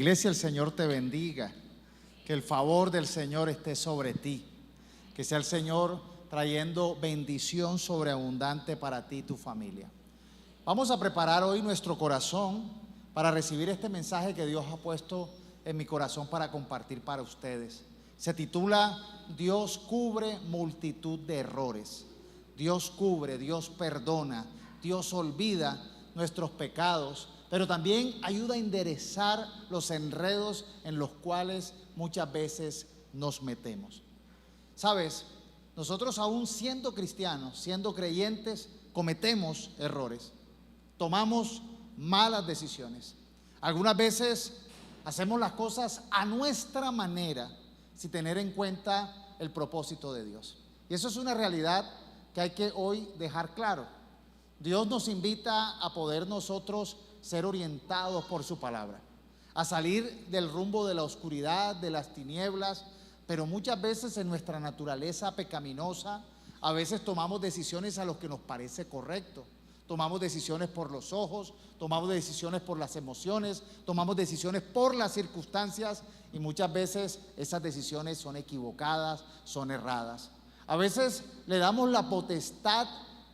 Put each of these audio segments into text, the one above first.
Iglesia, el Señor te bendiga, que el favor del Señor esté sobre ti, que sea el Señor trayendo bendición sobreabundante para ti y tu familia. Vamos a preparar hoy nuestro corazón para recibir este mensaje que Dios ha puesto en mi corazón para compartir para ustedes. Se titula Dios cubre multitud de errores. Dios cubre, Dios perdona, Dios olvida nuestros pecados, pero también ayuda a enderezar los enredos en los cuales muchas veces nos metemos. ¿Sabes? Nosotros, aún siendo cristianos, siendo creyentes, cometemos errores, tomamos malas decisiones. Algunas veces hacemos las cosas a nuestra manera, sin tener en cuenta el propósito de Dios. Y eso es una realidad que hay que hoy dejar claro. Dios nos invita a poder nosotros ser orientados por su palabra, a salir del rumbo de la oscuridad, de las tinieblas, pero muchas veces en nuestra naturaleza pecaminosa, a veces tomamos decisiones a lo que nos parece correcto. Tomamos decisiones por los ojos, tomamos decisiones por las emociones, tomamos decisiones por las circunstancias, y muchas veces esas decisiones son equivocadas, son erradas. A veces le damos la potestad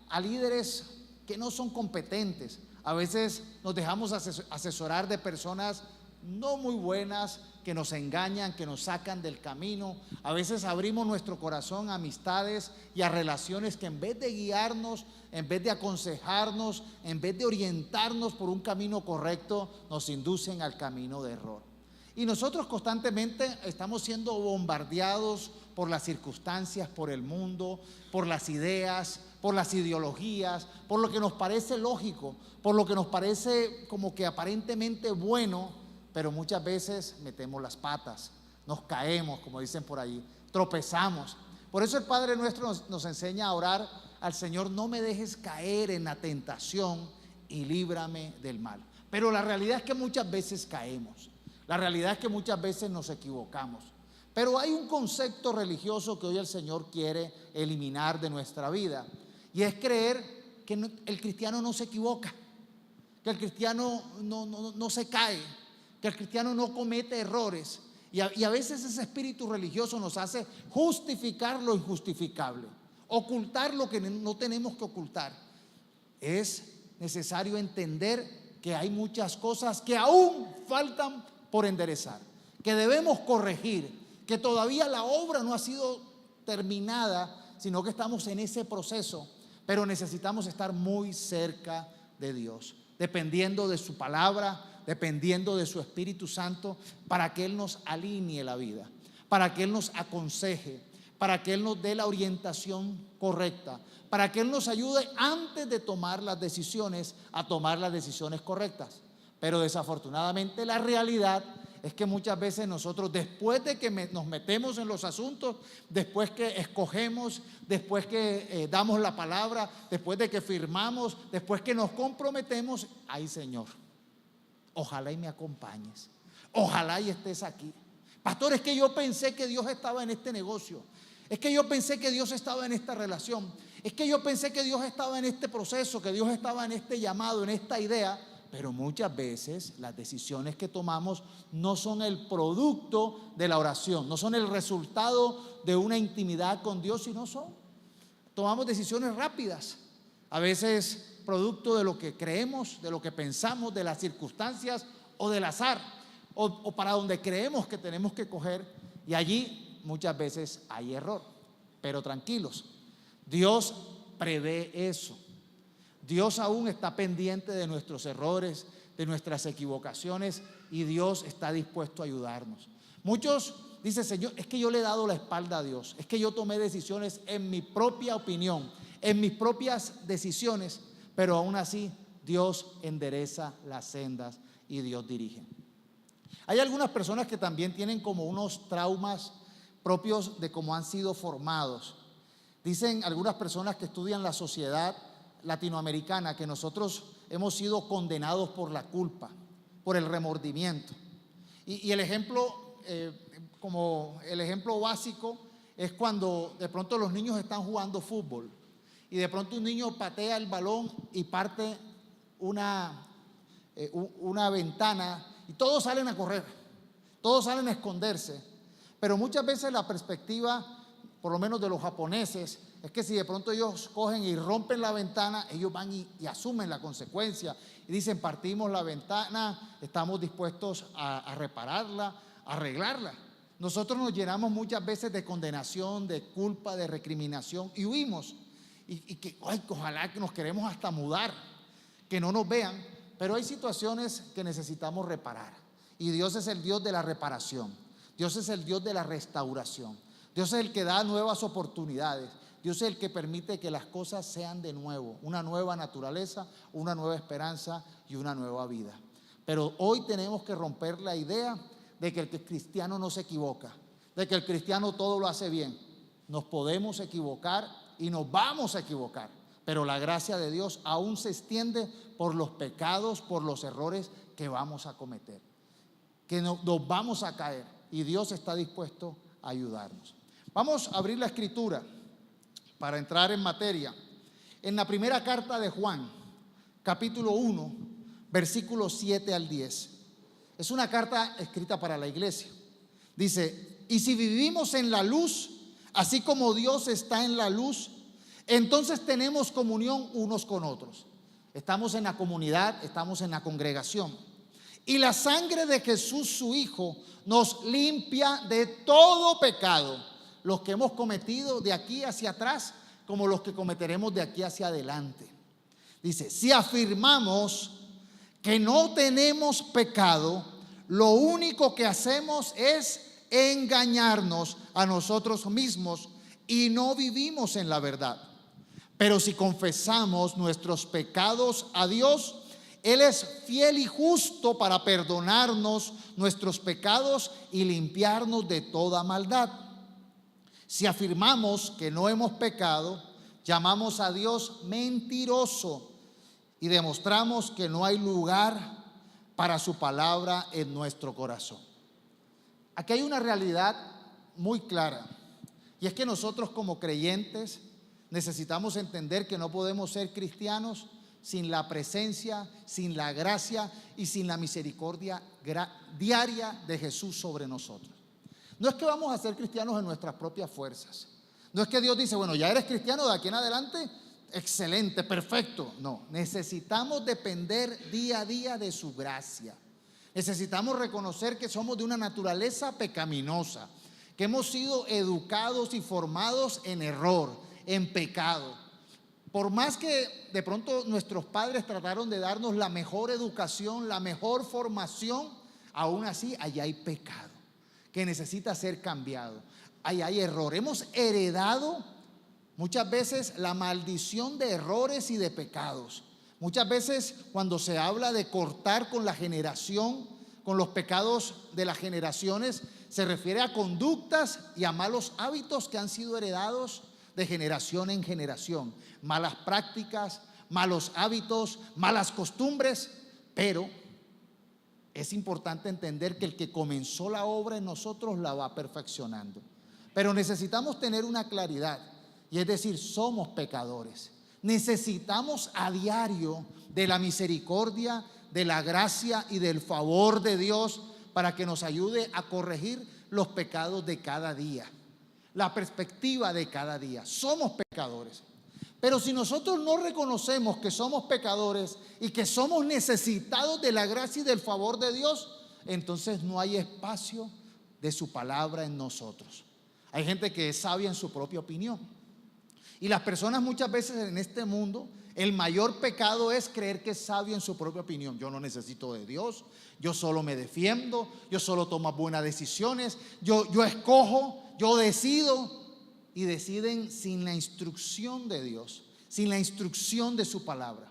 a líderes que no son competentes. A veces nos dejamos asesorar de personas no muy buenas, que nos engañan, que nos sacan del camino. A veces abrimos nuestro corazón a amistades y a relaciones que, en vez de guiarnos, en vez de aconsejarnos, en vez de orientarnos por un camino correcto, nos inducen al camino de error. Y nosotros constantemente estamos siendo bombardeados por las circunstancias, por el mundo, por las ideas, por las ideologías, por lo que nos parece lógico, por lo que nos parece como que aparentemente bueno, pero muchas veces metemos las patas, nos caemos, como dicen por ahí, tropezamos. Por eso el Padre nuestro nos enseña a orar al Señor: no me dejes caer en la tentación y líbrame del mal. Pero la realidad es que muchas veces caemos. La realidad es que muchas veces nos equivocamos. Pero hay un concepto religioso que hoy el Señor quiere eliminar de nuestra vida, y es creer que el cristiano no se equivoca, que el cristiano no se cae, que el cristiano no comete errores. Y a veces ese espíritu religioso nos hace justificar lo injustificable, ocultar lo que no tenemos que ocultar. Es necesario entender que hay muchas cosas que aún faltan por enderezar, que debemos corregir, que todavía la obra no ha sido terminada, sino que estamos en ese proceso. Pero necesitamos estar muy cerca de Dios, dependiendo de su palabra, dependiendo de su Espíritu Santo, para que Él nos alinee la vida, para que Él nos aconseje, para que Él nos dé la orientación correcta, para que Él nos ayude antes de tomar las decisiones, a tomar las decisiones correctas. Pero desafortunadamente la realidad es que muchas veces nosotros, después de que nos metemos en los asuntos, después que escogemos, después que damos la palabra, después de que firmamos, después que nos comprometemos, ay Señor, ojalá y me acompañes, ojalá y estés aquí. Pastor, es que yo pensé que Dios estaba en este negocio, es que yo pensé que Dios estaba en esta relación, es que yo pensé que Dios estaba en este proceso, que Dios estaba en este llamado, en esta idea. Pero muchas veces las decisiones que tomamos no son el producto de la oración, no son el resultado de una intimidad con Dios, sino tomamos decisiones rápidas, a veces producto de lo que creemos, de lo que pensamos, de las circunstancias o del azar, o para donde creemos que tenemos que coger, y allí muchas veces hay error. Pero tranquilos, Dios prevé eso. Dios aún está pendiente de nuestros errores, de nuestras equivocaciones, y Dios está dispuesto a ayudarnos. Muchos dicen: Señor, es que yo le he dado la espalda a Dios, es que yo tomé decisiones en mi propia opinión, en mis propias decisiones, pero aún así Dios endereza las sendas y Dios dirige. Hay algunas personas que también tienen como unos traumas propios de cómo han sido formados. Dicen algunas personas que estudian la sociedad latinoamericana que nosotros hemos sido condenados por la culpa, por el remordimiento. Y el ejemplo, como el ejemplo básico, es cuando de pronto los niños están jugando fútbol y de pronto un niño patea el balón y parte una ventana, y todos salen a correr. todos salen a esconderse, pero muchas veces la perspectiva, por lo menos de los japoneses, es que si de pronto ellos cogen y rompen la ventana, ellos van y asumen la consecuencia y dicen: partimos la ventana, estamos dispuestos a repararla, a arreglarla. Nosotros nos llenamos muchas veces de condenación, de culpa, de recriminación y huimos. Y que, ay, ojalá que nos queremos hasta mudar, que no nos vean, pero hay situaciones que necesitamos reparar. Y Dios es el Dios de la reparación, Dios es el Dios de la restauración, Dios es el que da nuevas oportunidades, Dios es el que permite que las cosas sean de nuevo, una nueva naturaleza, una nueva esperanza y una nueva vida. Pero hoy tenemos que romper la idea de que el cristiano no se equivoca, de que el cristiano todo lo hace bien. Nos podemos equivocar y nos vamos a equivocar, pero la gracia de Dios aún se extiende por los pecados, por los errores que vamos a cometer, que nos vamos a caer, y Dios está dispuesto a ayudarnos. Vamos a abrir la escritura para entrar en materia. En la primera carta de Juan, capítulo 1, versículos 7 al 10. Es una carta escrita para la iglesia. Dice: y si vivimos en la luz, así como Dios está en la luz, entonces tenemos comunión unos con otros. Estamos en la comunidad, estamos en la congregación. Y la sangre de Jesús, su Hijo, nos limpia de todo pecado, los que hemos cometido de aquí hacia atrás, como los que cometeremos de aquí hacia adelante. Dice: si afirmamos que no tenemos pecado, lo único que hacemos es engañarnos a nosotros mismos y no vivimos en la verdad. Pero si confesamos nuestros pecados a Dios, Él es fiel y justo para perdonarnos nuestros pecados y limpiarnos de toda maldad. Si afirmamos que no hemos pecado, llamamos a Dios mentiroso y demostramos que no hay lugar para su palabra en nuestro corazón. Aquí hay una realidad muy clara, y es que nosotros como creyentes necesitamos entender que no podemos ser cristianos sin la presencia, sin la gracia y sin la misericordia diaria de Jesús sobre nosotros. No es que vamos a ser cristianos en nuestras propias fuerzas. No es que Dios dice: bueno, ya eres cristiano, de aquí en adelante, excelente, perfecto. No, necesitamos depender día a día de su gracia. Necesitamos reconocer que somos de una naturaleza pecaminosa, que hemos sido educados y formados en error, en pecado. Por más que de pronto nuestros padres trataron de darnos la mejor educación, la mejor formación, aún así allá hay pecado que necesita ser cambiado. Ahí hay error. Hemos heredado muchas veces la maldición de errores y de pecados. Muchas veces cuando se habla de cortar con la generación, con los pecados de las generaciones, se refiere a conductas y a malos hábitos que han sido heredados de generación en generación. Malas prácticas, malos hábitos, malas costumbres. Pero es importante entender que el que comenzó la obra en nosotros la va perfeccionando. Pero necesitamos tener una claridad, y es decir, somos pecadores. Necesitamos a diario de la misericordia, de la gracia y del favor de Dios para que nos ayude a corregir los pecados de cada día, la perspectiva de cada día. Somos pecadores. Pero si nosotros no reconocemos que somos pecadores y que somos necesitados de la gracia y del favor de Dios, entonces no hay espacio de su palabra en nosotros. Hay gente que es sabia en su propia opinión. Y las personas muchas veces en este mundo, el mayor pecado es creer que es sabio en su propia opinión. Yo no necesito de Dios, yo solo me defiendo, yo solo tomo buenas decisiones, yo escojo, yo decido. Y deciden sin la instrucción de Dios, sin la instrucción de su palabra.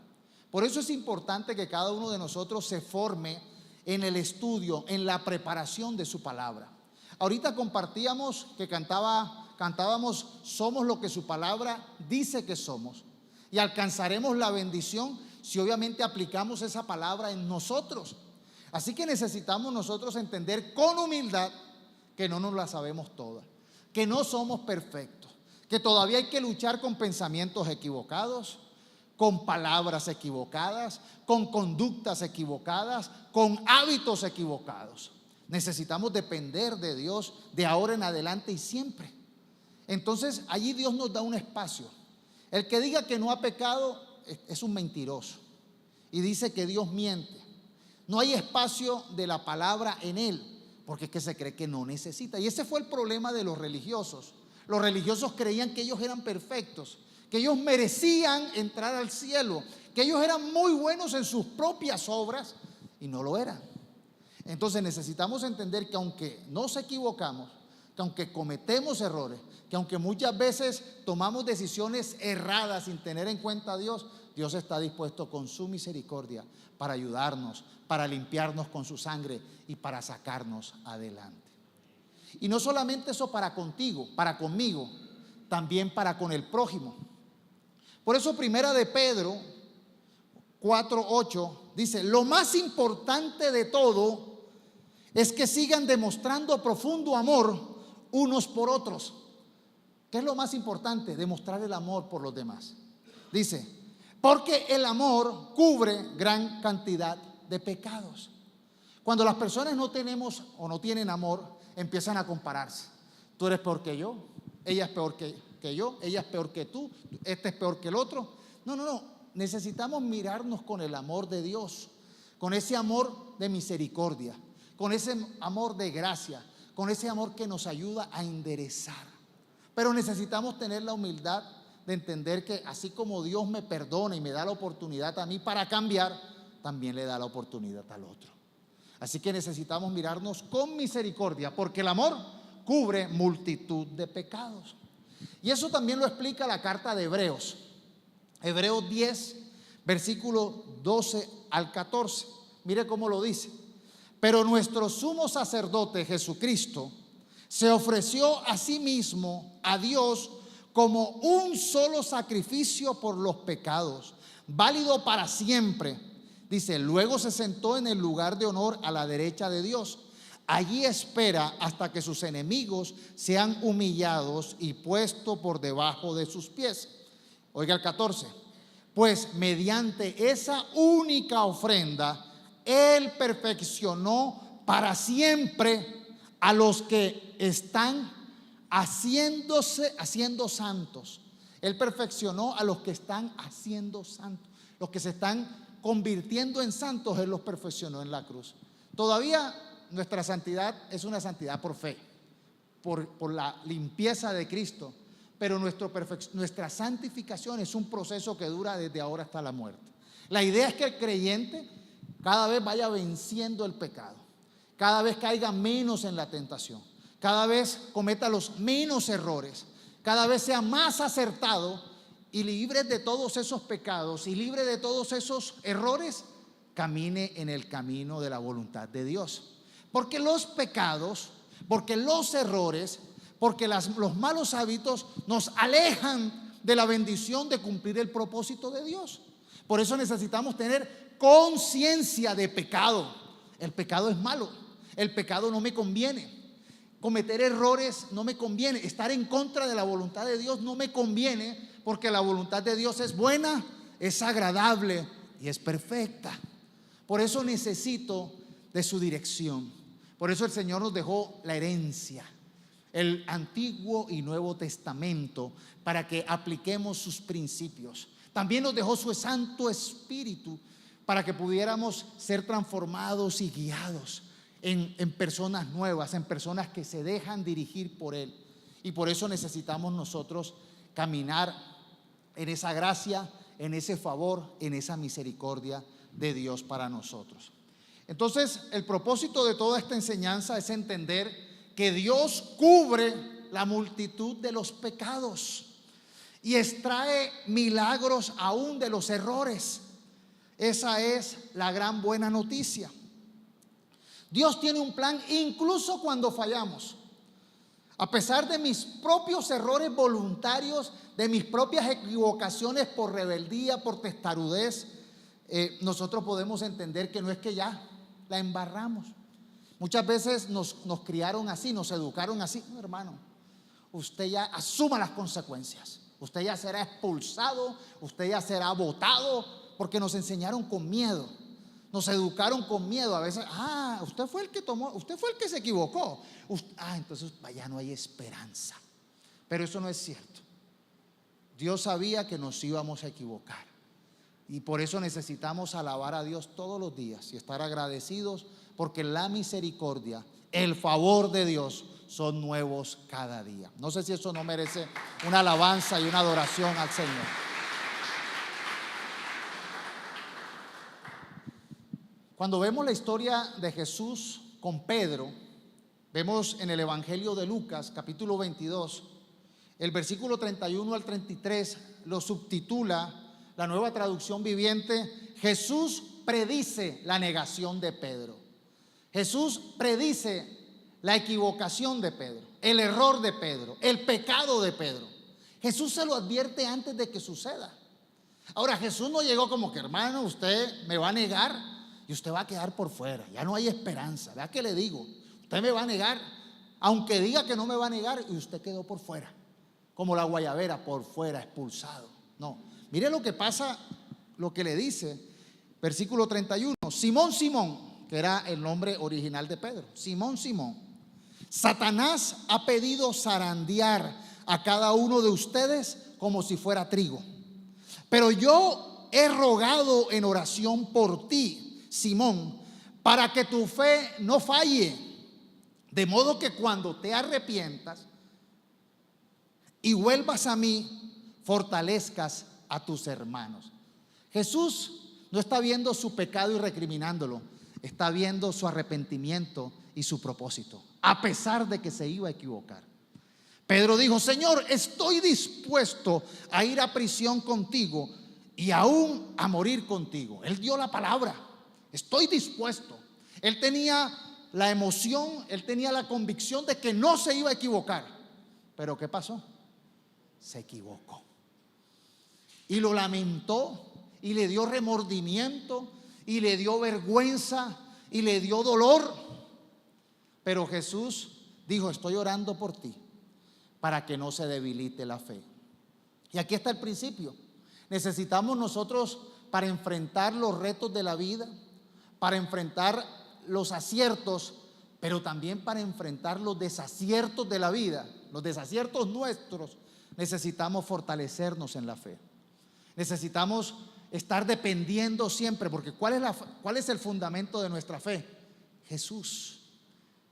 Por eso es importante que cada uno de nosotros se forme en el estudio, en la preparación de su palabra. Ahorita compartíamos que cantábamos: somos lo que su palabra dice que somos, y alcanzaremos la bendición si obviamente aplicamos esa palabra en nosotros. Así que necesitamos nosotros entender con humildad que no nos la sabemos todas, que no somos perfectos, que todavía hay que luchar con pensamientos equivocados, con palabras equivocadas, con conductas equivocadas, con hábitos equivocados. Necesitamos depender de Dios de ahora en adelante y siempre. Entonces allí Dios nos da un espacio. El que diga que no ha pecado es un mentiroso y dice que Dios miente. No hay espacio de la palabra en él, porque es que se cree que no necesita. Y ese fue el problema de los religiosos. Los religiosos creían que ellos eran perfectos, que ellos merecían entrar al cielo, que ellos eran muy buenos en sus propias obras, y no lo eran. Entonces necesitamos entender que aunque nos equivocamos, que aunque cometemos errores, que aunque muchas veces tomamos decisiones erradas sin tener en cuenta a Dios, Dios está dispuesto con su misericordia para ayudarnos, para limpiarnos con su sangre y para sacarnos adelante. Y no solamente eso para contigo, para conmigo, también para con el prójimo. Por eso primera de Pedro 4:8 dice: lo más importante de todo es que sigan demostrando profundo amor unos por otros. ¿Qué es lo más importante? Demostrar el amor por los demás. Dice, porque el amor cubre gran cantidad de pecados. Cuando las personas no tenemos o no tienen amor, empiezan a compararse. Tú eres peor que yo, ella es peor que yo, ella es peor que tú, este es peor que el otro. No. Necesitamos mirarnos con el amor de Dios, con ese amor de misericordia, con ese amor de gracia, con ese amor que nos ayuda a enderezar. Pero necesitamos tener la humildad de entender que así como Dios me perdona y me da la oportunidad a mí para cambiar, también le da la oportunidad al otro. Así que necesitamos mirarnos con misericordia, porque el amor cubre multitud de pecados. Y eso también lo explica la carta de Hebreos. Hebreos 10, versículo 12 al 14. Mire cómo lo dice. Pero nuestro sumo sacerdote Jesucristo se ofreció a sí mismo a Dios como un solo sacrificio por los pecados, válido para siempre. Dice, luego se sentó en el lugar de honor a la derecha de Dios. Allí espera hasta que sus enemigos sean humillados y puestos por debajo de sus pies. Oiga el 14. Pues mediante esa única ofrenda, Él perfeccionó para siempre a los que están haciendo santos. Él perfeccionó a los que están haciendo santos. Los que se están convirtiendo en santos, Él los perfeccionó en la cruz. Todavía nuestra santidad es una santidad por fe, por la limpieza de Cristo. Pero nuestra santificación es un proceso que dura desde ahora hasta la muerte. La idea es que el creyente cada vez vaya venciendo el pecado, cada vez caiga menos en la tentación, cada vez cometa los menos errores, cada vez sea más acertado y libre de todos esos pecados y libre de todos esos errores, camine en el camino de la voluntad de Dios. Porque los pecados, porque los errores, porque los malos hábitos nos alejan de la bendición de cumplir el propósito de Dios. Por eso necesitamos tener conciencia de pecado. El pecado es malo, el pecado no me conviene, cometer errores no me conviene, estar en contra de la voluntad de Dios no me conviene, porque la voluntad de Dios es buena, es agradable y es perfecta. Por eso necesito de su dirección. Por eso el Señor nos dejó la herencia, el Antiguo y Nuevo Testamento, para que apliquemos sus principios. También nos dejó su Santo Espíritu para que pudiéramos ser transformados y guiados en personas nuevas, en personas que se dejan dirigir por Él. Y por eso necesitamos nosotros caminar en esa gracia, en ese favor, en esa misericordia de Dios para nosotros. Entonces, el propósito de toda esta enseñanza es entender que Dios cubre la multitud de los pecados y extrae milagros aún de los errores. Esa es la gran buena noticia. Dios tiene un plan incluso cuando fallamos. A pesar de mis propios errores voluntarios, de mis propias equivocaciones por rebeldía, por testarudez, nosotros podemos entender que no es que ya la embarramos. Muchas veces nos criaron así, nos educaron así. No, hermano, usted ya asuma las consecuencias. Usted ya será expulsado, usted ya será botado, porque nos enseñaron con miedo. nos educaron con miedo. A veces, usted fue el que tomó, usted fue el que se equivocó. Entonces ya no hay esperanza. Pero eso no es cierto. Dios sabía que nos íbamos a equivocar. Y por eso necesitamos alabar a Dios todos los días y estar agradecidos, porque la misericordia, el favor de Dios son nuevos cada día. No sé si eso no merece una alabanza y una adoración al Señor. Cuando vemos la historia de Jesús con Pedro, vemos en el Evangelio de Lucas, capítulo 22, el versículo 31 al 33, lo subtitula la Nueva Traducción Viviente: Jesús predice la negación de Pedro. Jesús predice la equivocación de Pedro, el error de Pedro, el pecado de Pedro. Jesús se lo advierte antes de que suceda. Ahora, Jesús no llegó como que: hermano, usted me va a negar y usted va a quedar por fuera, ya no hay esperanza. Vea que le digo, usted me va a negar, aunque diga que no me va a negar, y usted quedó por fuera, como la guayabera, por fuera, expulsado. No, mire lo que pasa, lo que le dice, versículo 31. Simón, Simón, que era el nombre original de Pedro. Simón, Simón, Satanás ha pedido zarandear a cada uno de ustedes como si fuera trigo. Pero yo he rogado en oración por ti, Simón, para que tu fe no falle, de modo que cuando te arrepientas y vuelvas a mí, fortalezcas a tus hermanos. Jesús no está viendo su pecado y recriminándolo, está viendo su arrepentimiento y su propósito, a pesar de que se iba a equivocar. Pedro dijo: Señor, estoy dispuesto a ir a prisión contigo y aún a morir contigo. Él dio la palabra: estoy dispuesto. Él tenía la emoción, él tenía la convicción de que no se iba a equivocar. Pero ¿qué pasó? Se equivocó y lo lamentó, y le dio remordimiento, y le dio vergüenza, y le dio dolor. Pero Jesús dijo: estoy orando por ti para que no se debilite la fe. Y aquí está el principio. Necesitamos nosotros, para enfrentar los retos de la vida, para enfrentar los aciertos, pero también para enfrentar los desaciertos de la vida, los desaciertos nuestros, necesitamos fortalecernos en la fe. Necesitamos estar dependiendo siempre, porque ¿cuál es el fundamento de nuestra fe? Jesús,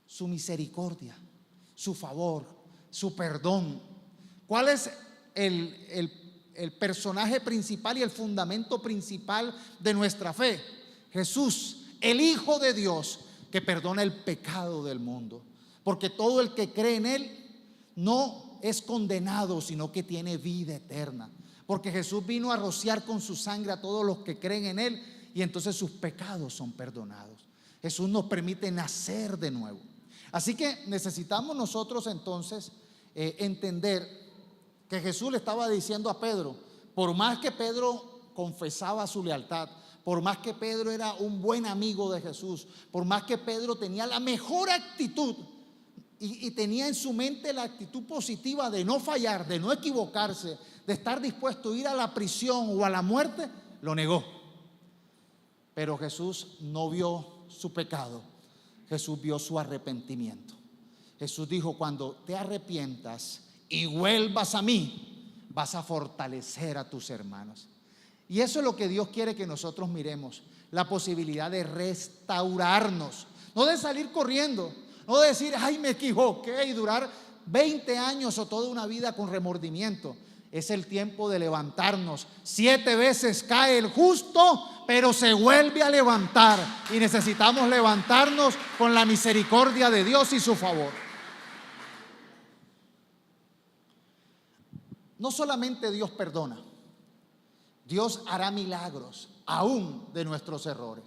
su misericordia, su favor, su perdón. ¿Cuál es el personaje principal y el fundamento principal de nuestra fe? Jesús, el Hijo de Dios, que perdona el pecado del mundo, porque todo el que cree en Él no es condenado, sino que tiene vida eterna. Porque Jesús vino a rociar con su sangre a todos los que creen en Él, y entonces sus pecados son perdonados. Jesús nos permite nacer de nuevo. Así que necesitamos nosotros entonces entender que Jesús le estaba diciendo a Pedro, por más que Pedro confesaba su lealtad, por más que Pedro era un buen amigo de Jesús, por más que Pedro tenía la mejor actitud y tenía en su mente la actitud positiva de no fallar, de no equivocarse, de estar dispuesto a ir a la prisión o a la muerte, lo negó. Pero Jesús no vio su pecado, Jesús vio su arrepentimiento. Jesús dijo: cuando te arrepientas y vuelvas a mí, vas a fortalecer a tus hermanos. Y eso es lo que Dios quiere que nosotros miremos, la posibilidad de restaurarnos, no de salir corriendo, no de decir: ay, me equivoqué, y durar 20 años o toda una vida con remordimiento. Es el tiempo de levantarnos. 7 veces cae el justo, pero se vuelve a levantar, y necesitamos levantarnos con la misericordia de Dios y su favor. No solamente Dios perdona, Dios hará milagros aún de nuestros errores.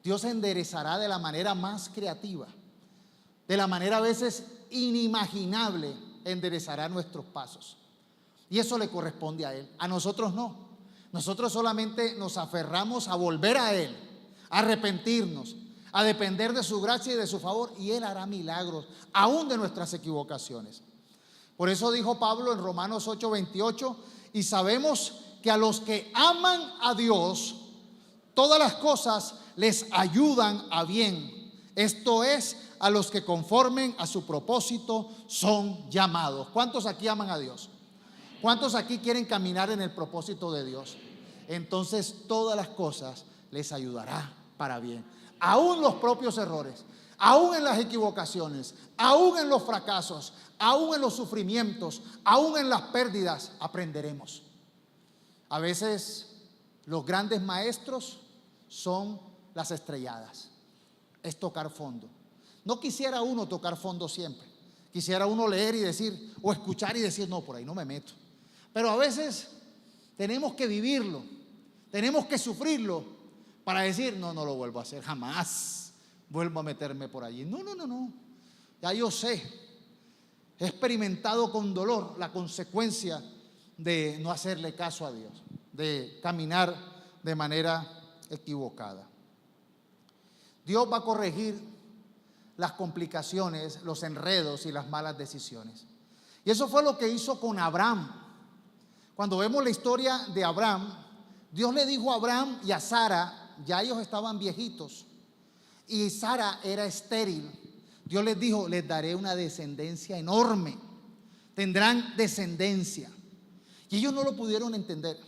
Dios enderezará de la manera más creativa, de la manera a veces inimaginable, enderezará nuestros pasos. Y eso le corresponde a Él. A nosotros no. Nosotros solamente nos aferramos a volver a Él, a arrepentirnos, a depender de su gracia y de su favor, y Él hará milagros aún de nuestras equivocaciones. Por eso dijo Pablo en Romanos 8:28: y sabemos que a los que aman a Dios, todas las cosas les ayudan a bien. Esto es, a los que conformen a su propósito son llamados. ¿Cuántos aquí aman a Dios? ¿Cuántos aquí quieren caminar en el propósito de Dios? Entonces todas las cosas les ayudará para bien. Aún los propios errores, aún en las equivocaciones, aún en los fracasos, aún en los sufrimientos, aún en las pérdidas, aprenderemos. A veces los grandes maestros son las estrelladas, es tocar fondo. No quisiera uno tocar fondo siempre. Quisiera uno leer y decir, o escuchar y decir, no, por ahí no me meto. Pero a veces tenemos que vivirlo, tenemos que sufrirlo para decir, no, no lo vuelvo a hacer, jamás vuelvo a meterme por allí. No, no, no, no. Ya yo sé, he experimentado con dolor la consecuencia de no hacerle caso a Dios, de caminar de manera equivocada. Dios va a corregir las complicaciones, los enredos y las malas decisiones. Y eso fue lo que hizo con Abraham. Cuando vemos la historia de Abraham, Dios le dijo a Abraham y a Sara, ya ellos estaban viejitos, y Sara era estéril. Dios les dijo, les daré una descendencia enorme, tendrán descendencia. Y ellos no lo pudieron entender.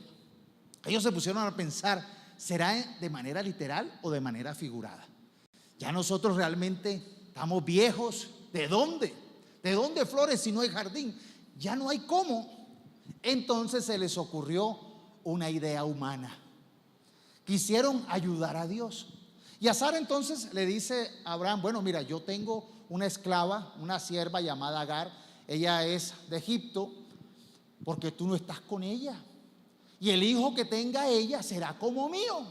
Ellos se pusieron a pensar, ¿será de manera literal o de manera figurada? Ya nosotros realmente estamos viejos. ¿De dónde? ¿De dónde flores si no hay jardín? Ya no hay cómo. Entonces se les ocurrió una idea humana. Quisieron ayudar a Dios. Y a Sara entonces le dice a Abraham, bueno, mira, yo tengo una esclava, una sierva llamada Agar. Ella es de Egipto. Porque tú no estás con ella. Y el hijo que tenga ella será como mío.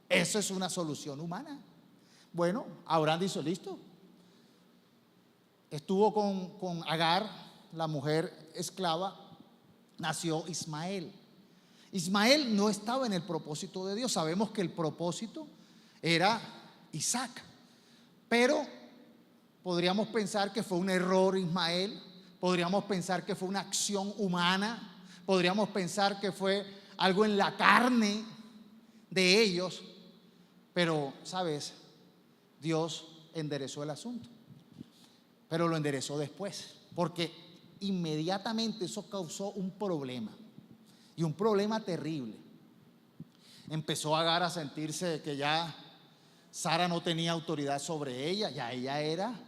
Eso es una solución humana. Bueno, Abraham dijo, listo. Estuvo con Agar, la mujer esclava, nació Ismael. Ismael no estaba en el propósito de Dios. Sabemos que el propósito era Isaac. Pero podríamos pensar que fue un error Ismael. Podríamos pensar que fue una acción humana. Podríamos pensar que fue algo en la carne de ellos. Pero, ¿sabes? Dios enderezó el asunto. Pero lo enderezó después. Porque inmediatamente eso causó un problema. Y un problema terrible. Empezó Agar a sentirse que ya Sara no tenía autoridad sobre ella. Ya ella era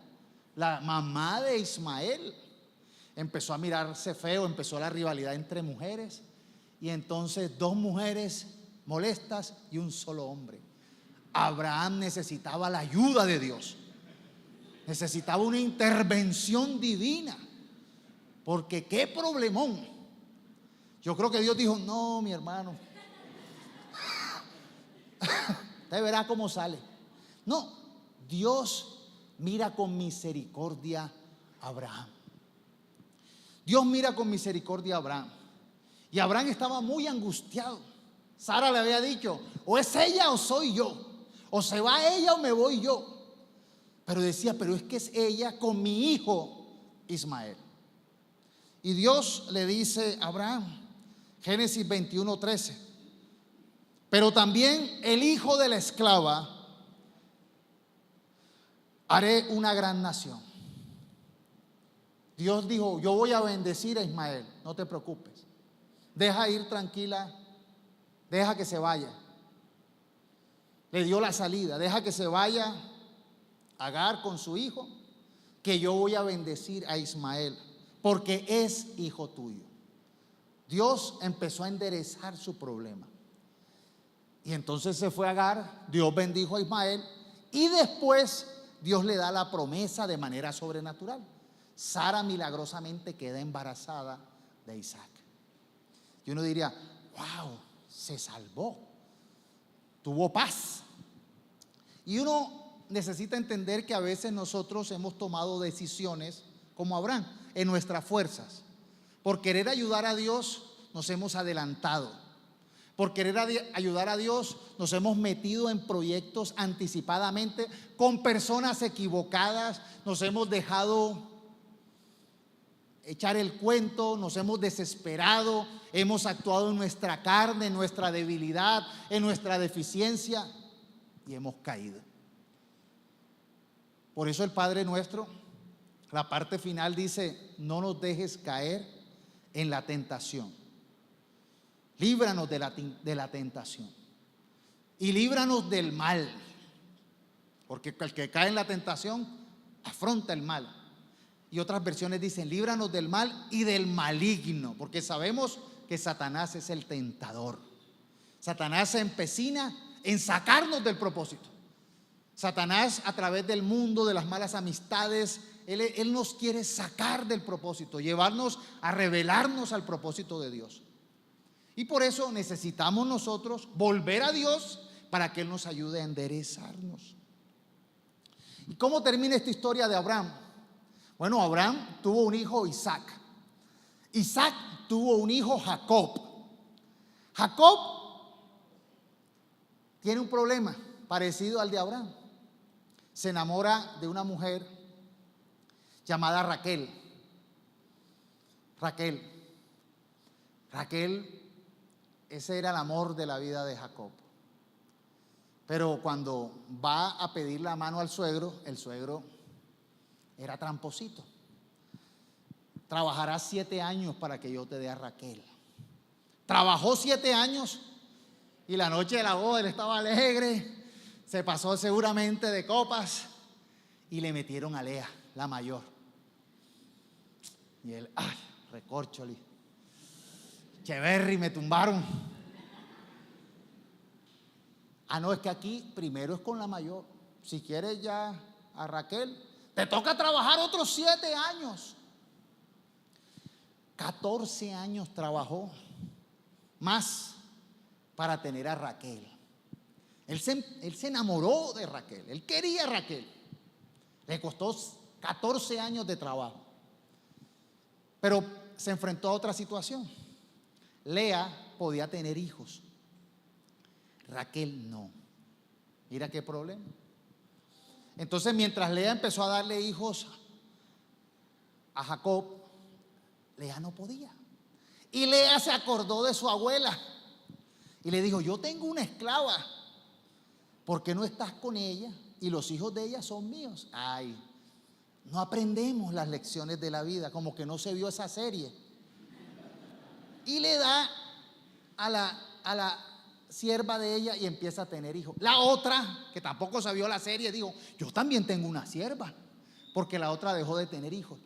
la mamá de Ismael. Empezó a mirarse feo, empezó la rivalidad entre mujeres. Y entonces 2 mujeres molestas y un solo hombre. Abraham necesitaba la ayuda de Dios. Necesitaba una intervención divina. Porque qué problemón. Yo creo que Dios dijo, no, mi hermano. Usted verá cómo sale. No, Dios mira con misericordia a Abraham. Dios mira con misericordia a Abraham. Y Abraham estaba muy angustiado. Sara le había dicho, o es ella o soy yo. O se va ella o me voy yo. Pero decía, pero es que es ella con mi hijo Ismael. Y Dios le dice a Abraham, Génesis 21:13, pero también el hijo de la esclava haré una gran nación. Dios dijo, yo voy a bendecir a Ismael, no te preocupes. Deja ir tranquila, deja que se vaya. Le dio la salida, deja que se vaya Agar con su hijo, que yo voy a bendecir a Ismael, porque es hijo tuyo. Dios empezó a enderezar su problema. Y entonces se fue Agar, Dios bendijo a Ismael, y después Dios le da la promesa de manera sobrenatural. Sara milagrosamente queda embarazada de Isaac. Y uno diría, wow, se salvó, tuvo paz. Y uno necesita entender que a veces nosotros hemos tomado decisiones como Abraham en nuestras fuerzas. Por querer ayudar a Dios nos hemos adelantado. Por querer ayudar a Dios nos hemos metido en proyectos anticipadamente con personas equivocadas. Nos hemos dejado echar el cuento, nos hemos desesperado, hemos actuado en nuestra carne, en nuestra debilidad, en nuestra deficiencia y hemos caído. Por eso el Padre Nuestro, la parte final dice: no nos dejes caer en la tentación. Líbranos de la tentación y líbranos del mal, porque el que cae en la tentación afronta el mal. Y otras versiones dicen: líbranos del mal y del maligno, porque sabemos que Satanás es el tentador. Satanás se empecina en sacarnos del propósito. Satanás, a través del mundo, de las malas amistades, él nos quiere sacar del propósito, llevarnos a rebelarnos al propósito de Dios. Y por eso necesitamos nosotros volver a Dios para que Él nos ayude a enderezarnos. ¿Y cómo termina esta historia de Abraham? Bueno, Abraham tuvo un hijo, Isaac. Isaac tuvo un hijo, Jacob. Jacob tiene un problema parecido al de Abraham. Se enamora de una mujer llamada Raquel. Raquel, ese era el amor de la vida de Jacob. Pero cuando va a pedir la mano al suegro, el suegro era tramposito. Trabajarás 7 años para que yo te dé a Raquel. Trabajó 7 años y la noche de la boda él estaba alegre. Se pasó seguramente de copas y le metieron a Lea, la mayor. Y él, ay, recórcholi, Cheverry, me tumbaron. No, es que aquí primero es con la mayor. Si quieres ya a Raquel, te toca trabajar otros 7 años. 14 años trabajó más para tener a Raquel. Él se enamoró de Raquel, él quería a Raquel. Le costó 14 años de trabajo. Pero se enfrentó a otra situación. Lea podía tener hijos, Raquel no. Mira qué problema. Entonces, mientras Lea empezó a darle hijos a Jacob, Lea no podía. Y Lea se acordó de su abuela y le dijo: yo tengo una esclava, ¿por qué no estás con ella? Y los hijos de ella son míos. Ay, no aprendemos las lecciones de la vida, como que no se vio esa serie. Y le da a la sierva de ella y empieza a tener hijos. La otra, que tampoco se vio la serie, dijo: yo también tengo una sierva, porque la otra dejó de tener hijos.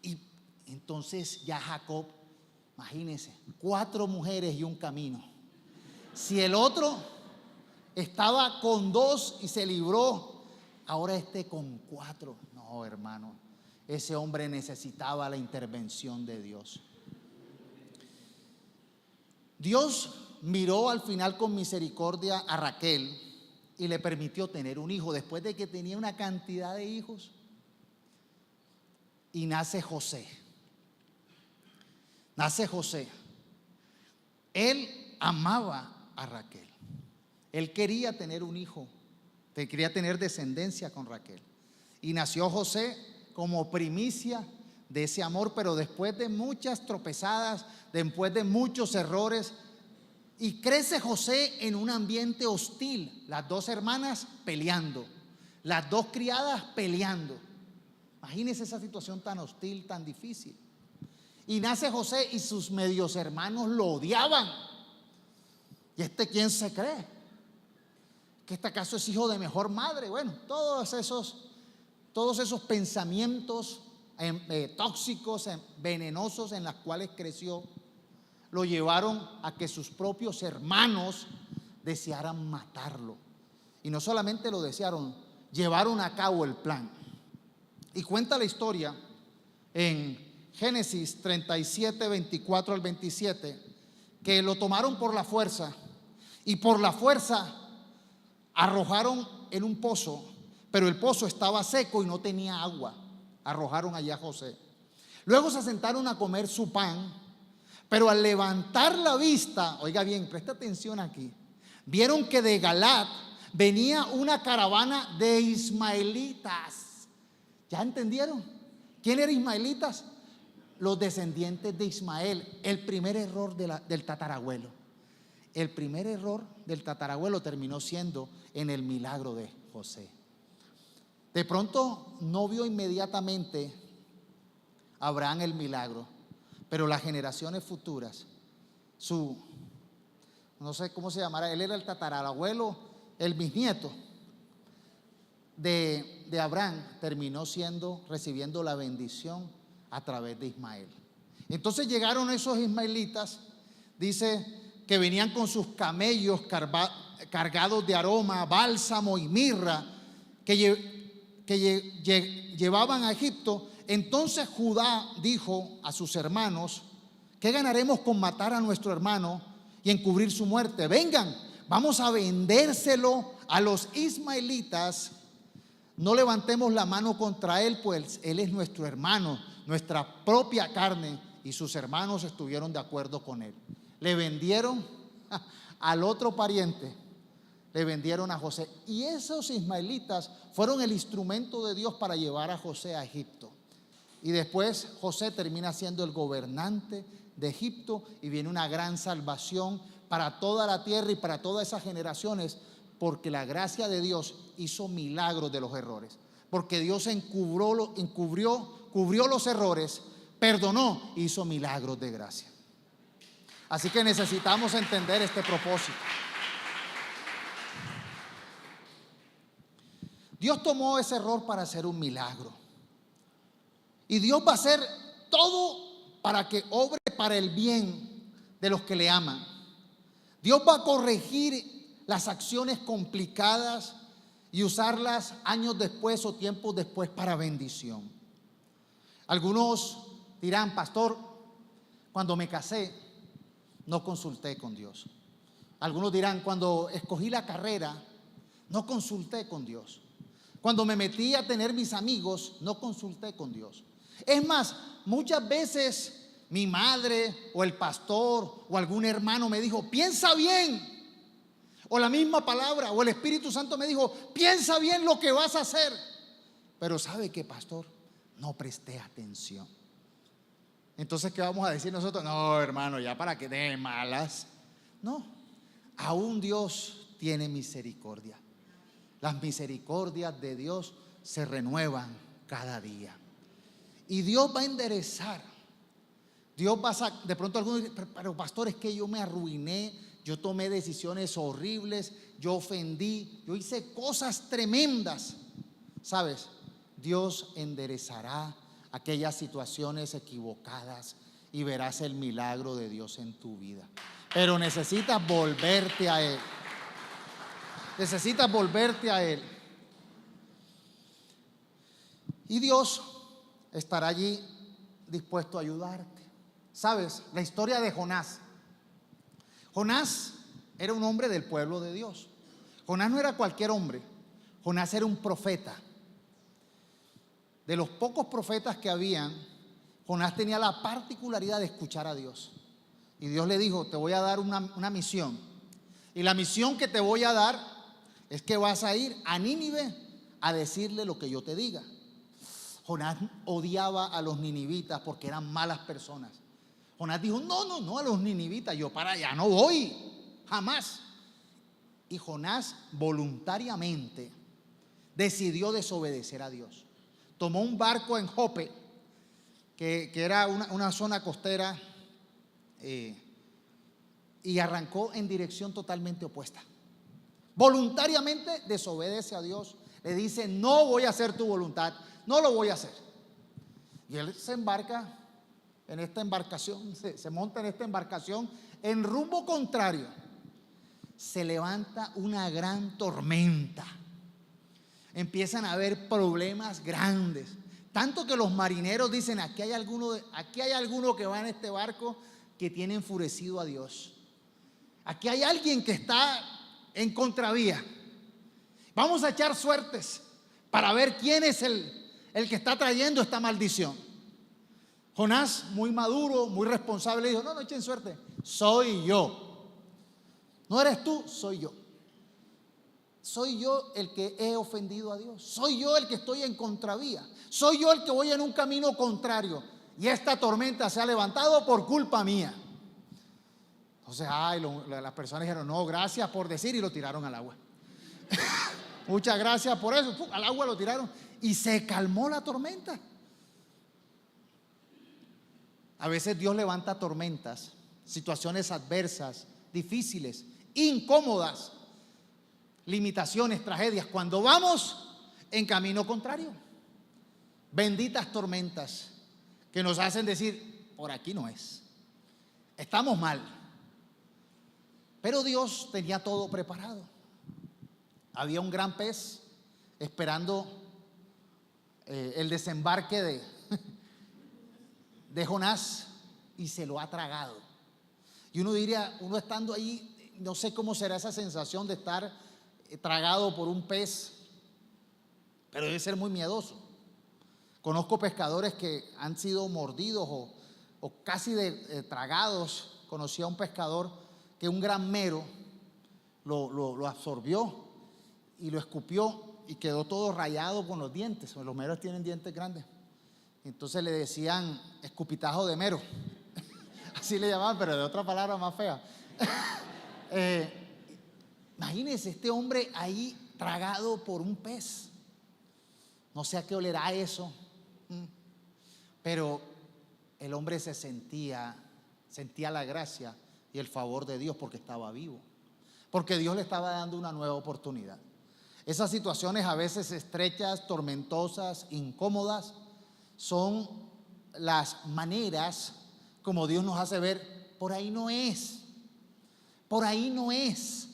Y entonces ya Jacob, imagínense, 4 mujeres y un camino. Si el otro estaba con 2 y se libró, ahora con 4. No, hermano, ese hombre necesitaba la intervención de Dios. Dios miró al final con misericordia a Raquel y le permitió tener un hijo después de que tenía una cantidad de hijos. Y nace José. Nace José. Él amaba a Raquel. Él quería tener un hijo, quería tener descendencia con Raquel. Y nació José como primicia de ese amor, pero después de muchas tropezadas, después de muchos errores. Y crece José en un ambiente hostil, las 2 hermanas peleando, las 2 criadas peleando. Imagínense esa situación tan hostil, tan difícil. Y nace José y sus medios hermanos lo odiaban. ¿Y quién se cree? ¿Que acaso es hijo de mejor madre? Bueno, todos esos pensamientos tóxicos, venenosos en los cuales creció, lo llevaron a que sus propios hermanos desearan matarlo. Y no solamente lo desearon, llevaron a cabo el plan. Y cuenta la historia en Génesis 37, 24 al 27, que lo tomaron por la fuerza y por la fuerza arrojaron en un pozo, pero el pozo estaba seco y no tenía agua. Arrojaron allá a José. Luego se sentaron a comer su pan, pero al levantar la vista, oiga bien, presta atención aquí, vieron que de Galaad venía una caravana de ismaelitas. ¿Ya entendieron? ¿Quién eran ismaelitas? los descendientes de Ismael. El primer error del tatarabuelo. El primer error del tatarabuelo terminó siendo en el milagro de José. De pronto no vio inmediatamente Abraham el milagro, pero las generaciones futuras, no sé cómo se llamará, él era el tatarabuelo, el bisnieto de Abraham, terminó recibiendo la bendición a través de Ismael. Entonces llegaron esos ismaelitas, dice que venían con sus camellos cargados de aroma, bálsamo y mirra, que llevaban a Egipto. Entonces Judá dijo a sus hermanos: ¿qué ganaremos con matar a nuestro hermano y encubrir su muerte? Vengan, vamos a vendérselo a los ismaelitas. No levantemos la mano contra él, pues él es nuestro hermano, nuestra propia carne. Y sus hermanos estuvieron de acuerdo con él. Le vendieron al otro pariente, le vendieron a José. Y esos ismaelitas fueron el instrumento de Dios para llevar a José a Egipto. Y después José termina siendo el gobernante de Egipto y viene una gran salvación para toda la tierra y para todas esas generaciones, porque la gracia de Dios hizo milagros de los errores. Porque Dios cubrió los errores, perdonó, hizo milagros de gracia. Así que necesitamos entender este propósito. Dios tomó ese error para hacer un milagro. Y Dios va a hacer todo para que obre para el bien de los que le aman. Dios va a corregir las acciones complicadas y usarlas años después o tiempos después para bendición. Algunos dirán: pastor, cuando me casé no consulté con Dios. Algunos dirán: cuando escogí la carrera no consulté con Dios. Cuando me metí a tener mis amigos no consulté con Dios. Es más, muchas veces mi madre o el pastor o algún hermano me dijo: piensa bien. O la misma palabra o el Espíritu Santo me dijo: piensa bien lo que vas a hacer. Pero ¿sabe qué, pastor? No presté atención. Entonces, ¿qué vamos a decir nosotros? No, hermano, ya para que de malas. No, aún Dios tiene misericordia. Las misericordias de Dios se renuevan cada día. Y Dios va a enderezar. Dios va a de pronto algunos dicen: pero pastor, es que yo me arruiné, yo tomé decisiones horribles, yo ofendí, yo hice cosas tremendas. ¿Sabes? Dios enderezará aquellas situaciones equivocadas y verás el milagro de Dios en tu vida. Pero necesitas volverte a Él. Necesitas volverte a Él. Y Dios estará allí dispuesto a ayudarte. ¿Sabes? La historia de Jonás. Jonás era un hombre del pueblo de Dios. Jonás no era cualquier hombre. Jonás era un profeta. De los pocos profetas que habían, Jonás tenía la particularidad de escuchar a Dios. Y Dios le dijo: te voy a dar una misión. Y la misión que te voy a dar es que vas a ir a Nínive a decirle lo que yo te diga. Jonás odiaba a los ninivitas porque eran malas personas. Jonás dijo: no, a los ninivitas, yo para allá no voy, jamás. Y Jonás voluntariamente decidió desobedecer a Dios. Tomó un barco en Jope, que era una zona costera, y arrancó en dirección totalmente opuesta. Voluntariamente desobedece a Dios. Le dice: no voy a hacer tu voluntad, no lo voy a hacer. Y él se embarca en esta embarcación, se monta en esta embarcación en rumbo contrario. Se levanta una gran tormenta. Empiezan a haber problemas grandes, tanto que los marineros dicen: aquí hay alguno que va en este barco que tiene enfurecido a Dios. Aquí hay alguien que está en contravía. Vamos a echar suertes para ver quién es el que está trayendo esta maldición. Jonás, muy maduro, muy responsable, dijo: no echen suerte, soy yo. No eres tú, soy yo. Soy yo el que he ofendido a Dios. Soy yo el que estoy en contravía. Soy yo el que voy en un camino contrario. y esta tormenta se ha levantado por culpa mía. Entonces, las personas dijeron, no, gracias por decir, y lo tiraron al agua. Muchas gracias por eso. Al agua lo tiraron y se calmó la tormenta. A veces Dios levanta tormentas, situaciones adversas, difíciles, incómodas, limitaciones, tragedias, cuando vamos en camino contrario. Benditas tormentas que nos hacen decir, por aquí no es, estamos mal. Pero Dios tenía todo preparado. Había un gran pez esperando el desembarque de Jonás, y se lo ha tragado. Y uno diría, uno estando ahí, no sé cómo será esa sensación de estar tragado por un pez, pero debe ser muy miedoso. Conozco pescadores que han sido mordidos o casi tragados. Conocí a un pescador que un gran mero lo absorbió y lo escupió y quedó todo rayado con los dientes. Los meros tienen dientes grandes. Entonces le decían escupitajo de mero. Así le llamaban, pero de otra palabra más fea. Imagínense este hombre ahí tragado por un pez. No sé a qué olerá eso. Pero el hombre sentía la gracia y el favor de Dios porque estaba vivo. Porque Dios le estaba dando una nueva oportunidad. Esas situaciones a veces estrechas, tormentosas, incómodas, son las maneras como Dios nos hace ver, por ahí no es, por ahí no es.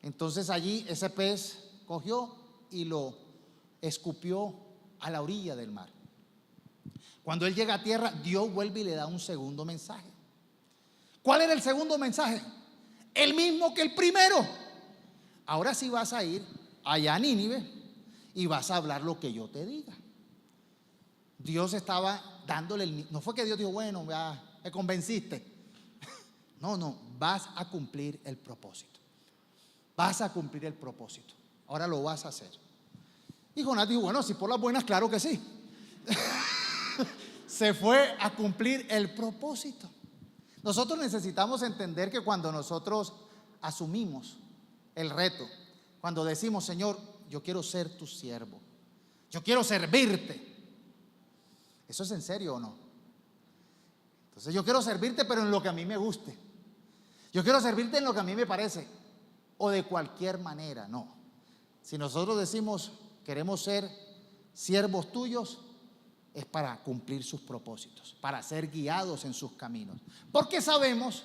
Entonces allí ese pez cogió y lo escupió a la orilla del mar. Cuando él llega a tierra, Dios vuelve y le da un segundo mensaje. ¿Cuál era el segundo mensaje? El mismo que el primero. Ahora sí vas a ir allá a Nínive y vas a hablar lo que yo te diga. Dios estaba dándole no fue que Dios dijo, bueno, ya me convenciste. No, vas a cumplir el propósito. Vas a cumplir el propósito. Ahora lo vas a hacer. Y Jonás dijo, bueno, si por las buenas, claro que sí. Se fue a cumplir el propósito. Nosotros necesitamos entender que cuando nosotros asumimos el reto, cuando decimos, Señor, yo quiero ser tu siervo, yo quiero servirte, ¿eso es en serio o no? Entonces yo quiero servirte, pero en lo que a mí me guste. Yo quiero servirte en lo que a mí me parece, o de cualquier manera. No. Si nosotros decimos queremos ser siervos tuyos, es para cumplir sus propósitos, para ser guiados en sus caminos. Porque sabemos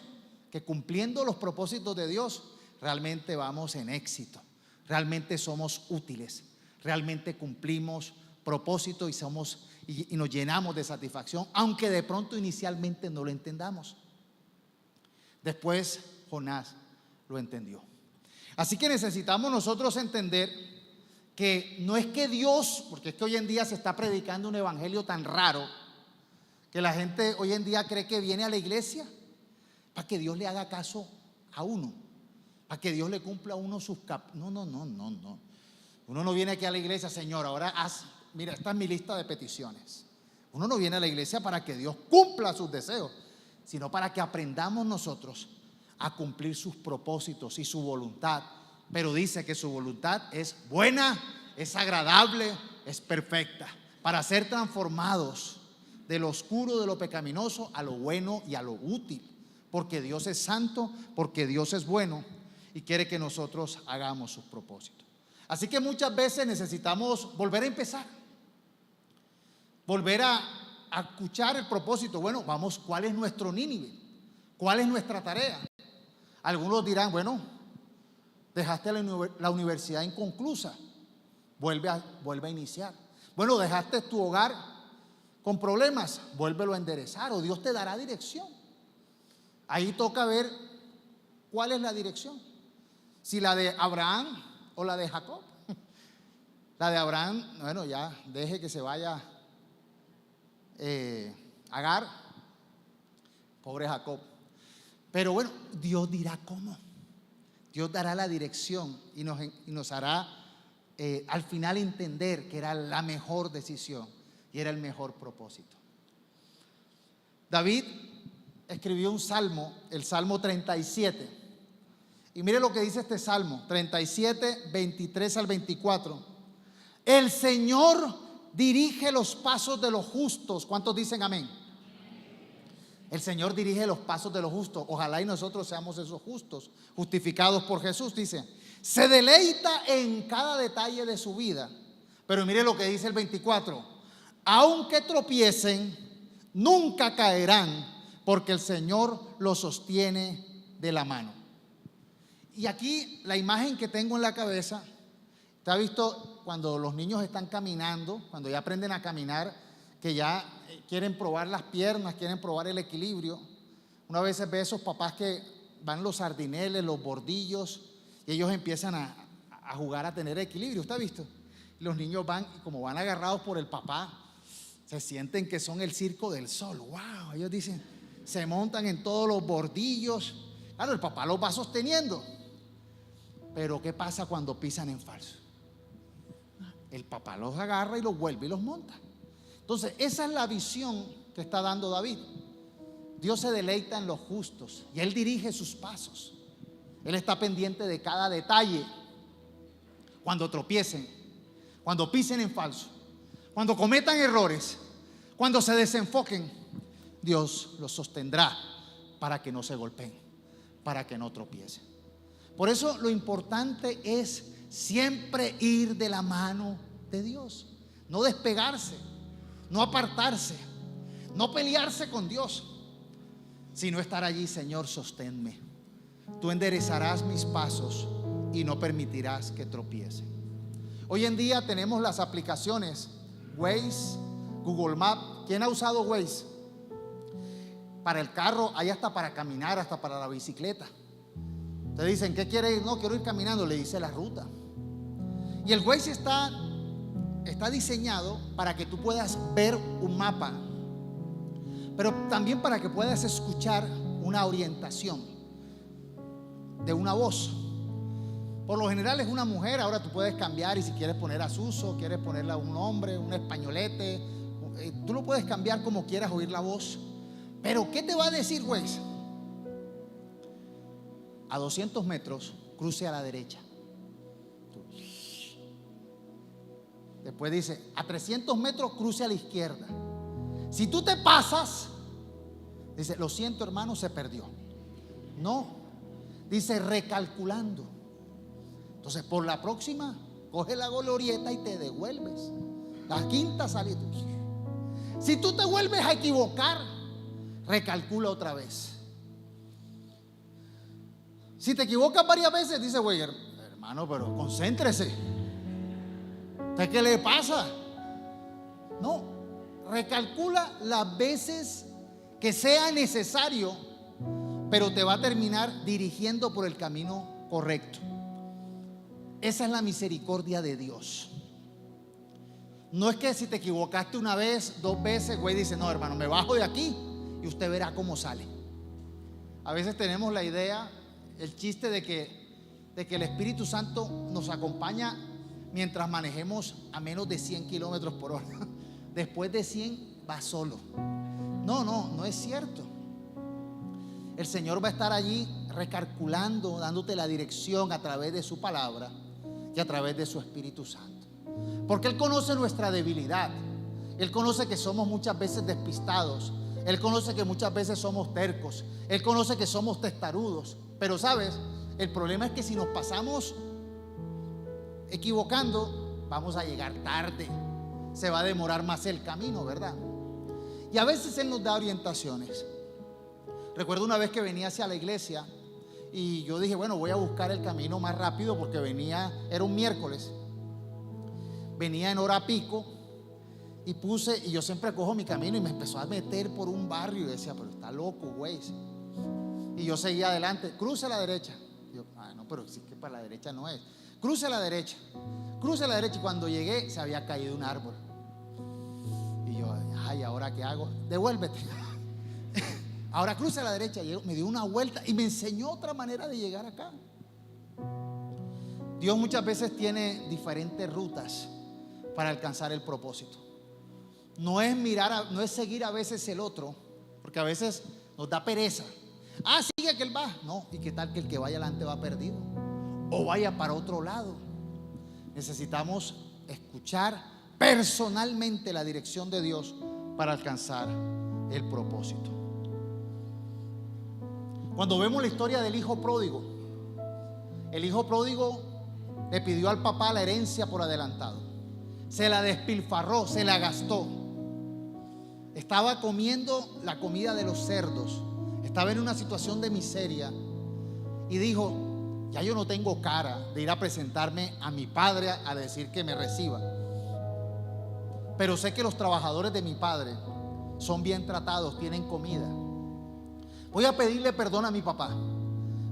que cumpliendo los propósitos de Dios, realmente vamos en éxito, realmente somos útiles, realmente cumplimos propósito y nos llenamos de satisfacción, aunque de pronto inicialmente no lo entendamos. Después Jonás lo entendió. Así que necesitamos nosotros entender que no es que Dios, porque es que hoy en día se está predicando un evangelio tan raro, que la gente hoy en día cree que viene a la iglesia para que Dios le haga caso a uno, para que Dios le cumpla a uno sus No. Uno no viene aquí a la iglesia, Señor, ahora mira, esta es mi lista de peticiones. Uno no viene a la iglesia para que Dios cumpla sus deseos, sino para que aprendamos nosotros a cumplir sus propósitos y su voluntad. Pero dice que su voluntad es buena, es agradable, es perfecta, para ser transformados de lo oscuro, de lo pecaminoso, a lo bueno y a lo útil. Porque Dios es santo, porque Dios es bueno y quiere que nosotros hagamos sus propósitos. Así que muchas veces necesitamos volver a empezar, volver a escuchar el propósito. Bueno, vamos, ¿cuál es nuestro Nínive? ¿Cuál es nuestra tarea? Algunos dirán, bueno, dejaste la universidad inconclusa, vuelve a iniciar. Bueno, dejaste tu hogar con problemas, vuélvelo a enderezar, o Dios te dará dirección. Ahí toca ver cuál es la dirección, si la de Abraham o la de Jacob. La de Abraham, bueno, ya deje que se vaya Agar, pobre Jacob. Pero bueno, Dios dirá cómo. Dios dará la dirección y nos hará al final entender que era la mejor decisión y era el mejor propósito. David escribió un salmo, el Salmo 37. Y mire lo que dice este Salmo 37, 23 al 24. El Señor dirige los pasos de los justos. ¿Cuántos dicen amén? El Señor dirige los pasos de los justos. Ojalá y nosotros seamos esos justos, justificados por Jesús. Dice, se deleita en cada detalle de su vida. Pero mire lo que dice el 24. Aunque tropiecen, nunca caerán, porque el Señor los sostiene de la mano. Y aquí la imagen que tengo en la cabeza, ¿te ha visto cuando los niños están caminando, cuando ya aprenden a caminar, que ya quieren probar las piernas, quieren probar el equilibrio? Una vez ve a esos papás que van los sardineles, los bordillos, y ellos empiezan a jugar a tener equilibrio. ¿Usted ha visto? Los niños van, y como van agarrados por el papá, se sienten que son el circo del sol. ¡Wow! Ellos dicen, se montan en todos los bordillos. Claro, el papá los va sosteniendo. Pero ¿qué pasa cuando pisan en falso? El papá los agarra y los vuelve y los monta. Entonces, esa es la visión que está dando David. Dios se deleita en los justos y Él dirige sus pasos. Él está pendiente de cada detalle. Cuando tropiecen, cuando pisen en falso, cuando cometan errores, cuando se desenfoquen, Dios los sostendrá para que no se golpeen, para que no tropiecen. Por eso lo importante es siempre ir de la mano de Dios, no despegarse, no apartarse, no pelearse con Dios, sino estar allí. Señor, sosténme, tú enderezarás mis pasos y no permitirás que tropiece. Hoy en día tenemos las aplicaciones Waze, Google Maps. ¿Quién ha usado Waze? Para el carro, hay hasta para caminar, hasta para la bicicleta. Te dicen, ¿qué quiere ir? No, quiero ir caminando, le dice la ruta. Y el Waze está diseñado para que tú puedas ver un mapa, pero también para que puedas escuchar una orientación de una voz. Por lo general es una mujer. Ahora tú puedes cambiar, y si quieres poner a Suso, quieres ponerle a un hombre, un españolete, tú lo puedes cambiar como quieras oír la voz. Pero ¿qué te va a decir, Waze? A 200 metros, cruce a la derecha. Después dice, a 300 metros, cruce a la izquierda. Si tú te pasas, dice, lo siento, hermano, se perdió. No, dice, recalculando. Entonces, por la próxima, coge la glorieta y te devuelves. La quinta salida. Si tú te vuelves a equivocar, recalcula otra vez. Si te equivocas varias veces, dice, güey, hermano, pero concéntrese. ¿Usted qué le pasa? No, recalcula las veces que sea necesario, pero te va a terminar dirigiendo por el camino correcto. Esa es la misericordia de Dios. No es que si te equivocaste una vez, dos veces, güey, dice, no, hermano, me bajo de aquí y usted verá cómo sale. A veces tenemos la idea, el chiste de que el Espíritu Santo nos acompaña mientras manejemos a menos de 100 kilómetros por hora. Después de 100 va solo. No es cierto. El Señor va a estar allí recalculando, dándote la dirección a través de su palabra y a través de su Espíritu Santo. Porque Él conoce nuestra debilidad. Él conoce que somos muchas veces despistados. Él conoce que muchas veces somos tercos. Él conoce que somos testarudos. Pero sabes, el problema es que si nos pasamos equivocando, vamos a llegar tarde. Se va a demorar más el camino, ¿verdad? Y a veces Él nos da orientaciones. Recuerdo una vez que venía hacia la iglesia y yo dije, bueno, voy a buscar el camino más rápido, porque era un miércoles, venía en hora pico, y yo siempre cojo mi camino, y me empezó a meter por un barrio y decía, pero está loco, güey. Y yo seguía adelante, cruce a la derecha. Y yo, no, pero sí que para la derecha no es. Cruce a la derecha, y cuando llegué se había caído un árbol. Y yo, ay, ¿ahora qué hago? Devuélvete. Ahora cruce a la derecha. Y me dio una vuelta y me enseñó otra manera de llegar acá. Dios muchas veces tiene diferentes rutas para alcanzar el propósito. No es seguir a veces el otro, Porque a veces nos da pereza. Ah, sigue que él va. No, ¿y qué tal que el que vaya adelante va perdido? O vaya para otro lado. Necesitamos escuchar personalmente la dirección de Dios para alcanzar el propósito. Cuando vemos la historia del hijo pródigo, el hijo pródigo le pidió al papá la herencia por adelantado. Se la despilfarró, se la gastó. Estaba comiendo la comida de los cerdos. Estaba en una situación de miseria. Y dijo: ya yo no tengo cara de ir a presentarme a mi padre a decir que me reciba. Pero sé que los trabajadores de mi padre son bien tratados, tienen comida. Voy a pedirle perdón a mi papá.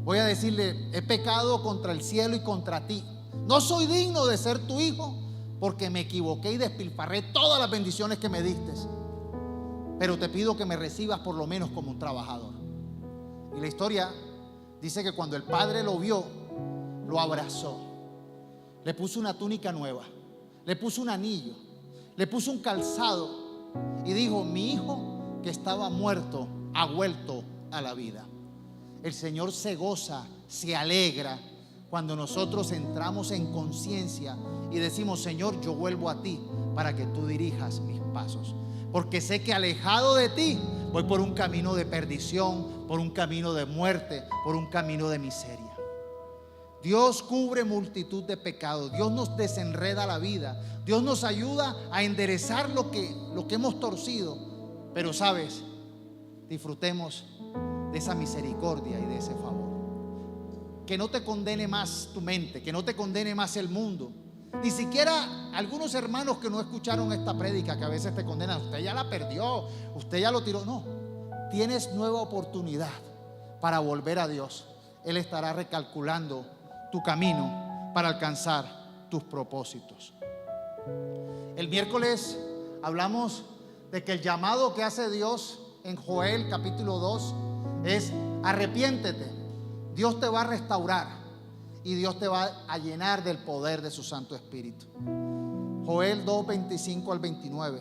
Voy a decirle: he pecado contra el cielo y contra ti. No soy digno de ser tu hijo porque me equivoqué y despilfarré todas las bendiciones que me diste. Pero te pido que me recibas por lo menos como un trabajador. Y la historia dice que cuando el padre lo vio, lo abrazó. Le puso una túnica nueva, le puso un anillo, le puso un calzado y dijo: mi hijo que estaba muerto ha vuelto a la vida. El Señor se goza, se alegra cuando nosotros entramos en conciencia y decimos: Señor, yo vuelvo a ti para que tú dirijas mis pasos, porque sé que alejado de ti voy por un camino de perdición, por un camino de muerte, por un camino de miseria. Dios cubre multitud de pecados. Dios nos desenreda la vida. Dios nos ayuda a enderezar lo que hemos torcido. Pero sabes, disfrutemos de esa misericordia y de ese favor. Que no te condene más tu mente, que no te condene más el mundo. Ni siquiera algunos hermanos que no escucharon esta prédica, que a veces te condenan: usted ya la perdió, usted ya lo tiró. No, tienes nueva oportunidad para volver a Dios. Él estará recalculando tu camino para alcanzar tus propósitos. El miércoles hablamos de que el llamado que hace Dios en Joel capítulo 2 es: arrepiéntete, Dios te va a restaurar y Dios te va a llenar del poder de su Santo Espíritu. Joel 2, 25 al 29.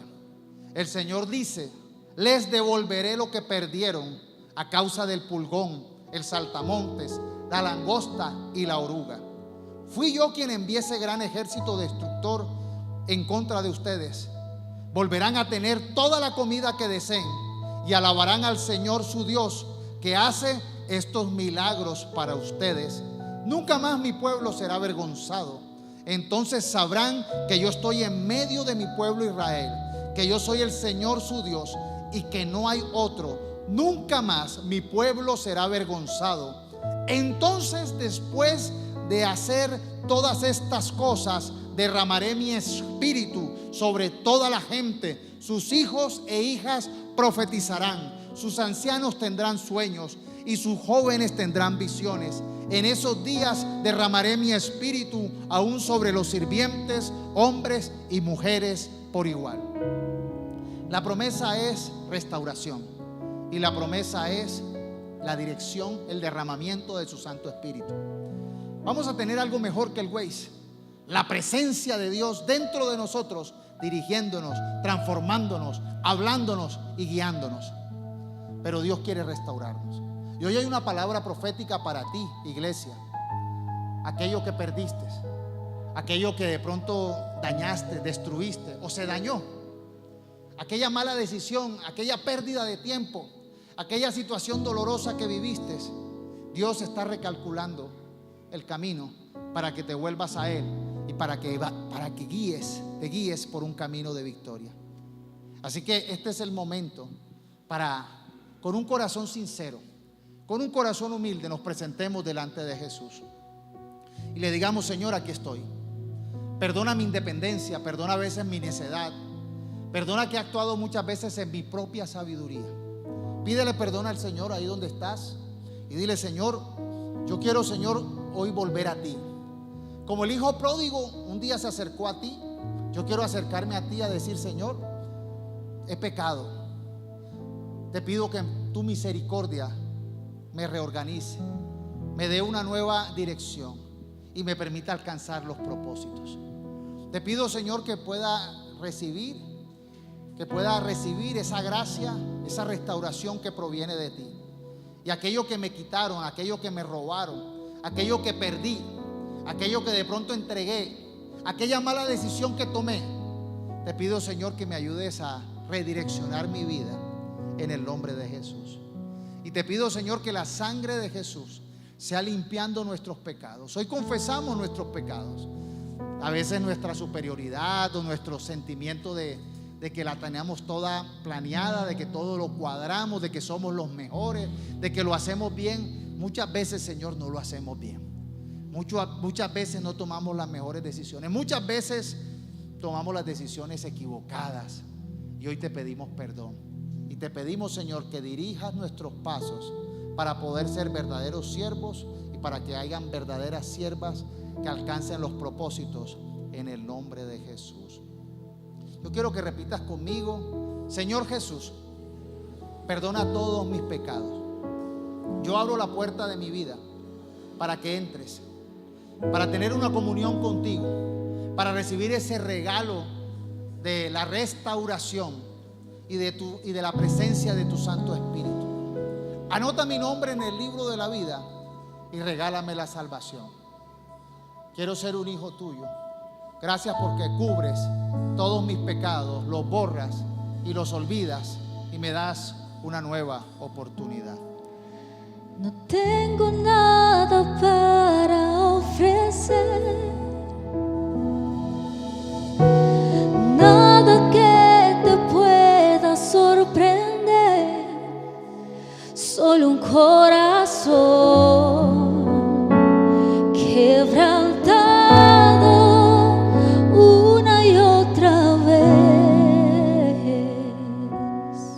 El Señor dice: les devolveré lo que perdieron a causa del pulgón, el saltamontes, la langosta y la oruga. Fui yo quien envié ese gran ejército destructor en contra de ustedes. Volverán a tener toda la comida que deseen y alabarán al Señor su Dios, que hace estos milagros para ustedes. Nunca más mi pueblo será avergonzado. Entonces sabrán que yo estoy en medio de mi pueblo Israel, que yo soy el Señor su Dios y que no hay otro. Nunca más mi pueblo será avergonzado. Entonces, después de hacer todas estas cosas, derramaré mi espíritu sobre toda la gente. Sus hijos e hijas profetizarán, sus ancianos tendrán sueños y sus jóvenes tendrán visiones. En esos días derramaré mi espíritu aún sobre los sirvientes, hombres y mujeres por igual. La promesa es restauración y la promesa es la dirección, el derramamiento de su Santo Espíritu. Vamos a tener algo mejor que el Waze: la presencia de Dios dentro de nosotros, dirigiéndonos, transformándonos, hablándonos y guiándonos. Pero Dios quiere restaurarnos. Y hoy hay una palabra profética para ti, iglesia. Aquello que perdiste, aquello que de pronto dañaste, destruiste o se dañó, aquella mala decisión, aquella pérdida de tiempo, aquella situación dolorosa que viviste, Dios está recalculando el camino para que te vuelvas a Él y para que te guíes por un camino de victoria. Así que este es el momento para, con un corazón sincero, con un corazón humilde, nos presentemos delante de Jesús y le digamos: Señor, aquí estoy. Perdona mi independencia, perdona a veces mi necedad, perdona que he actuado muchas veces en mi propia sabiduría. Pídele perdón al Señor ahí donde estás y dile: Señor, yo quiero, Señor, hoy volver a ti. Como el hijo pródigo un día se acercó a ti, yo quiero acercarme a ti a decir: Señor, he pecado. Te pido que en tu misericordia me reorganice, me dé una nueva dirección y me permita alcanzar los propósitos. Te pido, Señor, que pueda recibir que pueda recibir esa gracia, esa restauración que proviene de ti. Y aquello que me quitaron, aquello que me robaron, aquello que perdí, aquello que de pronto entregué, aquella mala decisión que tomé, te pido, Señor, que me ayudes a redireccionar mi vida en el nombre de Jesús. Y te pido, Señor, que la sangre de Jesús sea limpiando nuestros pecados. Hoy confesamos nuestros pecados. A veces nuestra superioridad o nuestro sentimiento de que la tenemos toda planeada, de que todo lo cuadramos, de que somos los mejores, de que lo hacemos bien. Muchas veces, Señor, no lo hacemos bien. Muchas veces no tomamos las mejores decisiones. Muchas veces tomamos las decisiones equivocadas. Y hoy te pedimos perdón. Y te pedimos, Señor, que dirijas nuestros pasos para poder ser verdaderos siervos y para que hayan verdaderas siervas que alcancen los propósitos en el nombre de Jesús. Yo quiero que repitas conmigo: Señor Jesús, perdona todos mis pecados. Yo abro la puerta de mi vida para que entres, para tener una comunión contigo, para recibir ese regalo de la restauración y de la presencia de tu Santo Espíritu. Anota mi nombre en el libro de la vida y regálame la salvación. Quiero ser un hijo tuyo. Gracias porque cubres todos mis pecados, los borras y los olvidas y me das una nueva oportunidad. No tengo nada para ofrecer, nada que te pueda sorprender, solo un corazón